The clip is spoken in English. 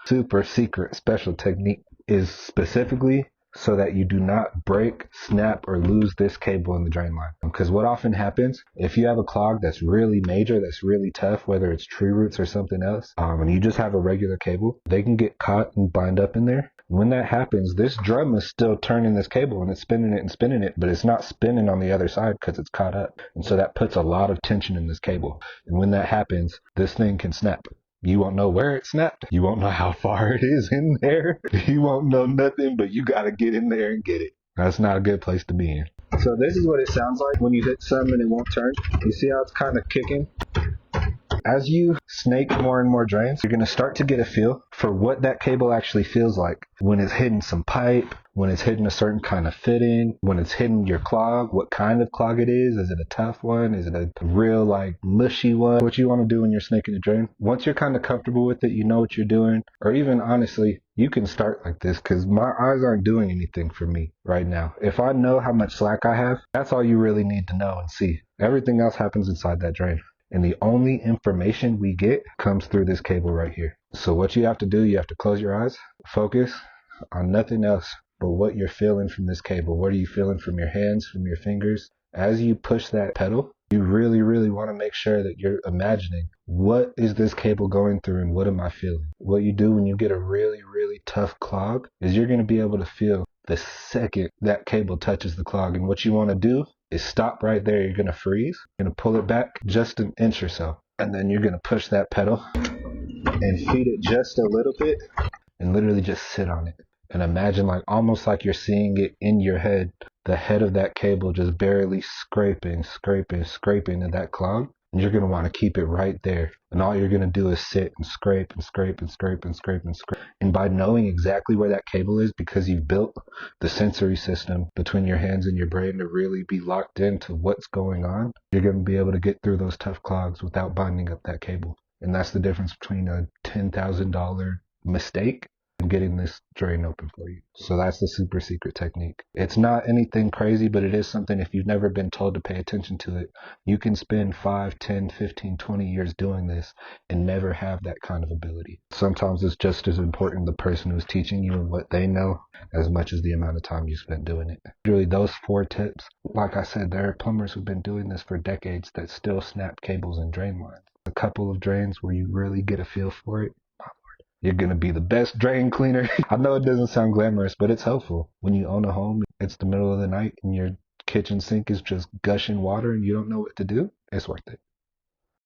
super secret special technique is specifically so that you do not break, snap, or lose this cable in the drain line. Because what often happens, if you have a clog that's really major, that's really tough, whether it's tree roots or something else, and you just have a regular cable, they can get caught and bind up in there. When that happens, this drum is still turning this cable and it's spinning it, but it's not spinning on the other side because it's caught up. And so that puts a lot of tension in this cable. And when that happens, this thing can snap. You won't know where it snapped. You won't know how far it is in there. You won't know nothing, but you got to get in there and get it. That's not a good place to be in. So this is what it sounds like when you hit something and it won't turn. You see how it's kind of kicking? As you snake more and more drains, you're going to start to get a feel for what that cable actually feels like when it's hitting some pipe, when it's hitting a certain kind of fitting, when it's hitting your clog, what kind of clog it is. Is it a tough one? Is it a real like mushy one? What you want to do when you're snaking a drain. Once you're kind of comfortable with it, you know what you're doing, or even honestly, you can start like this because my eyes aren't doing anything for me right now. If I know how much slack I have, that's all you really need to know and see. Everything else happens inside that drain. And the only information we get comes through this cable right here. So what you have to do, you have to close your eyes, focus on nothing else but what you're feeling from this cable. What are you feeling from your hands, from your fingers? As you push that pedal, you really, really want to make sure that you're imagining what is this cable going through and what am I feeling? What you do when you get a really, really tough clog is you're going to be able to feel the second that cable touches the clog. And what you want to do is stop right there. You're going to freeze. You're going to pull it back just an inch or so. And then you're going to push that pedal and feed it just a little bit and literally just sit on it. And imagine like almost like you're seeing it in your head, the head of that cable just barely scraping in that clog. And you're going to want to keep it right there. And all you're going to do is sit and scrape and scrape and scrape and scrape and scrape. And by knowing exactly where that cable is, because you've built the sensory system between your hands and your brain to really be locked into what's going on, you're going to be able to get through those tough clogs without binding up that cable. And that's the difference between a $10,000 mistake and getting this drain open for you. So that's the super secret technique. It's not anything crazy, but it is something if you've never been told to pay attention to it, you can spend 5, 10, 15, 20 years doing this and never have that kind of ability. Sometimes it's just as important the person who's teaching you and what they know as much as the amount of time you spent doing it. Really, those 4 tips, like I said, there are plumbers who've been doing this for decades that still snap cables and drain lines. A couple of drains where you really get a feel for it, you're going to be the best drain cleaner. I know it doesn't sound glamorous, but it's helpful. When you own a home, it's the middle of the night and your kitchen sink is just gushing water and you don't know what to do. It's worth it.